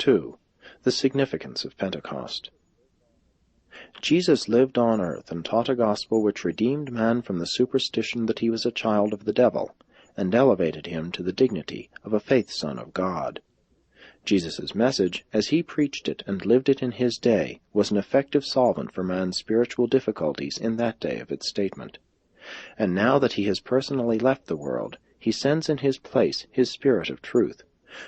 2. The significance of Pentecost. Jesus lived on earth and taught a gospel which redeemed man from the superstition that he was a child of the devil, and elevated him to the dignity of a faith son of God. Jesus' message, as he preached it and lived it in his day, was an effective solvent for man's spiritual difficulties in that day of its statement. And now that he has personally left the world, he sends in his place his Spirit of truth,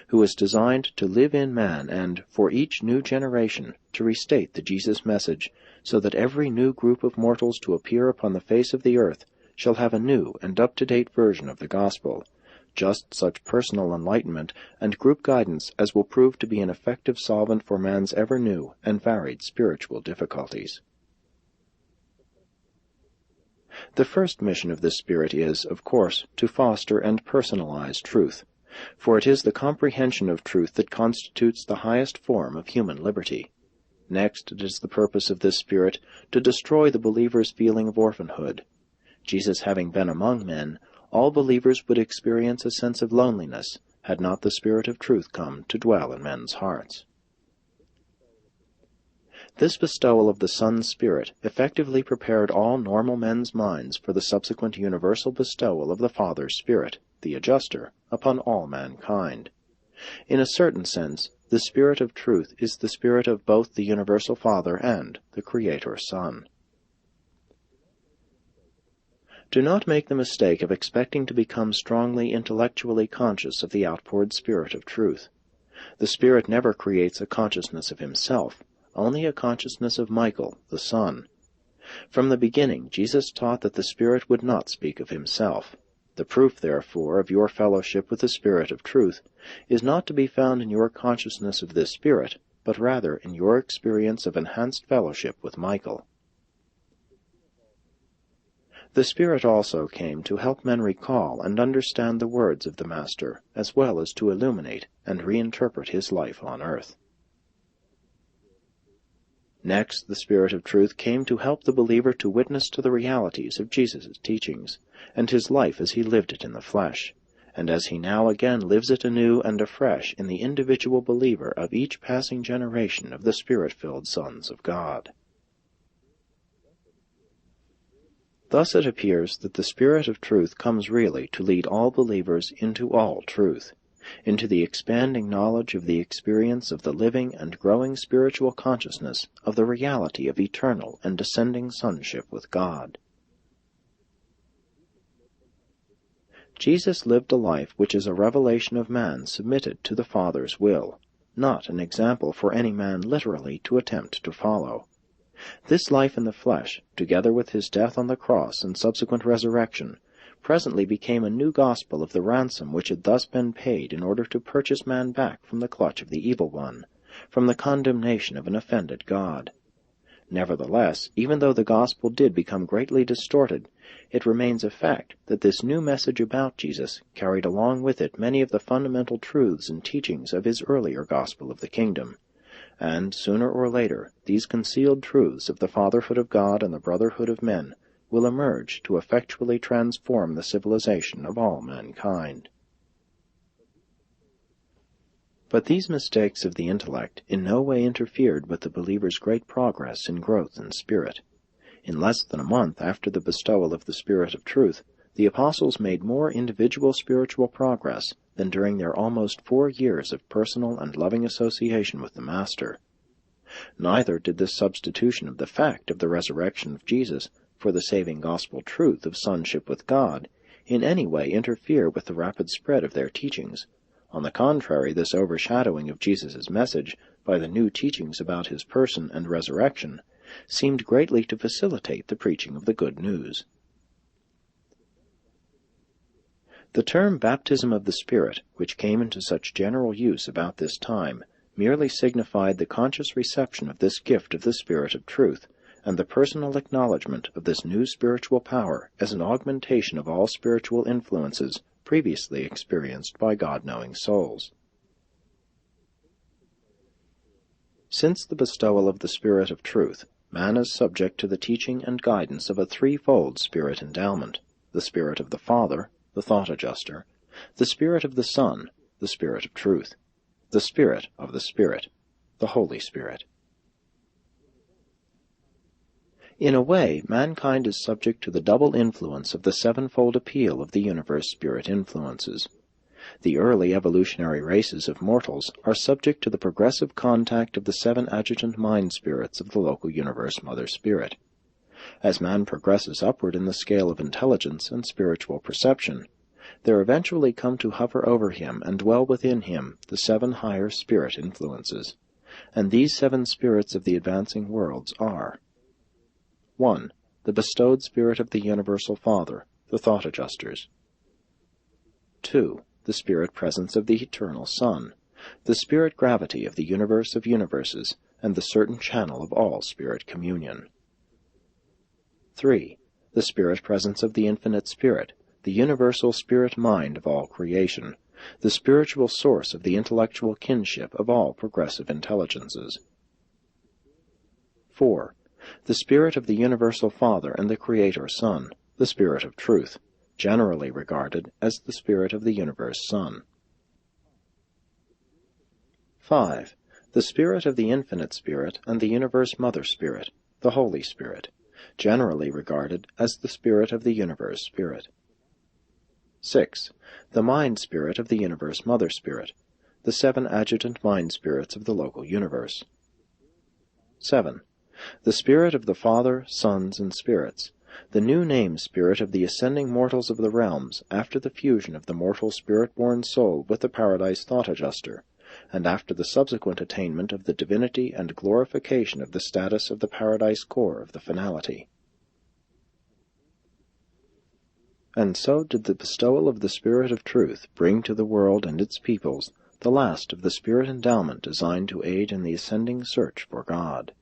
who is designed to live in man and, for each new generation, to restate the Jesus message, so that every new group of mortals to appear upon the face of the earth shall have a new and up-to-date version of the gospel, just such personal enlightenment and group guidance as will prove to be an effective solvent for man's ever-new and varied spiritual difficulties. The first mission of this Spirit is, of course, to foster and personalize truth, for it is the comprehension of truth that constitutes the highest form of human liberty. Next, it is the purpose of this Spirit to destroy the believer's feeling of orphanhood. Jesus having been among men, all believers would experience a sense of loneliness, had not the Spirit of truth come to dwell in men's hearts. This bestowal of the Son's Spirit effectively prepared all normal men's minds for the subsequent universal bestowal of the Father's Spirit, the Adjuster, upon all mankind. In a certain sense, the Spirit of truth is the Spirit of both the Universal Father and the Creator Son. Do not make the mistake of expecting to become strongly intellectually conscious of the outpoured Spirit of truth. The Spirit never creates a consciousness of himself, only a consciousness of Michael, the Son. From the beginning, Jesus taught that the Spirit would not speak of himself. The proof, therefore, of your fellowship with the Spirit of truth is not to be found in your consciousness of this Spirit, but rather in your experience of enhanced fellowship with Michael. The Spirit also came to help men recall and understand the words of the Master, as well as to illuminate and reinterpret his life on earth. Next, the Spirit of truth came to help the believer to witness to the realities of Jesus' teachings, and his life as he lived it in the flesh, and as he now again lives it anew and afresh in the individual believer of each passing generation of the Spirit-filled sons of God. Thus it appears that the Spirit of truth comes really to lead all believers into all truth, into the expanding knowledge of the experience of the living and growing spiritual consciousness of the reality of eternal and descending sonship with God. Jesus lived a life which is a revelation of man submitted to the Father's will, not an example for any man literally to attempt to follow. This life in the flesh, together with his death on the cross and subsequent resurrection, presently became a new gospel of the ransom which had thus been paid in order to purchase man back from the clutch of the evil one, from the condemnation of an offended God. Nevertheless, even though the gospel did become greatly distorted, it remains a fact that this new message about Jesus carried along with it many of the fundamental truths and teachings of his earlier gospel of the kingdom, and, sooner or later, these concealed truths of the fatherhood of God and the brotherhood of men will emerge to effectually transform the civilization of all mankind. But these mistakes of the intellect in no way interfered with the believer's great progress in growth in spirit. In less than a month after the bestowal of the Spirit of truth, the apostles made more individual spiritual progress than during their almost 4 years of personal and loving association with the Master. Neither did this substitution of the fact of the resurrection of Jesus for the saving gospel truth of sonship with God in any way interfere with the rapid spread of their teachings. On the contrary, this overshadowing of Jesus' message by the new teachings about his person and resurrection seemed greatly to facilitate the preaching of the good news. The term baptism of the Spirit, which came into such general use about this time, merely signified the conscious reception of this gift of the Spirit of truth, and the personal acknowledgment of this new spiritual power as an augmentation of all spiritual influences previously experienced by God-knowing souls. Since the bestowal of the Spirit of truth, man is subject to the teaching and guidance of a threefold Spirit endowment: the Spirit of the Father, the Thought Adjuster, the Spirit of the Son, the Spirit of truth. the Spirit of the Spirit, the Holy Spirit. In a way, mankind is subject to the double influence of the sevenfold appeal of the universe spirit influences. The early evolutionary races of mortals are subject to the progressive contact of the seven adjutant mind spirits of the local universe mother spirit. As man progresses upward in the scale of intelligence and spiritual perception, there eventually come to hover over him and dwell within him the seven higher spirit influences, and these seven spirits of the advancing worlds are: 1. The bestowed spirit of the Universal Father, the Thought Adjusters. 2. The spirit presence of the Eternal Son, the spirit gravity of the universe of universes, and the certain channel of all spirit communion. 3. The spirit presence of the Infinite Spirit, the universal spirit mind of all creation, the spiritual source of the intellectual kinship of all progressive intelligences. 4. The spirit of the Universal Father and the Creator Son, the Spirit of Truth, generally regarded as the Spirit of the Universe Son. 5. The spirit of the Infinite Spirit and the Universe Mother Spirit, the Holy Spirit, generally regarded as the Spirit of the Universe Spirit. 6. The Mind Spirit of the Universe Mother Spirit, the seven adjutant mind spirits of the local universe. 7. The spirit of the Father, Sons, and Spirits, the new name spirit of the ascending mortals of the realms after the fusion of the mortal spirit-born soul with the paradise thought adjuster, and after the subsequent attainment of the divinity and glorification of the status of the paradise core of the finality. And so did the bestowal of the Spirit of Truth bring to the world and its peoples the last of the spirit endowment designed to aid in the ascending search for God.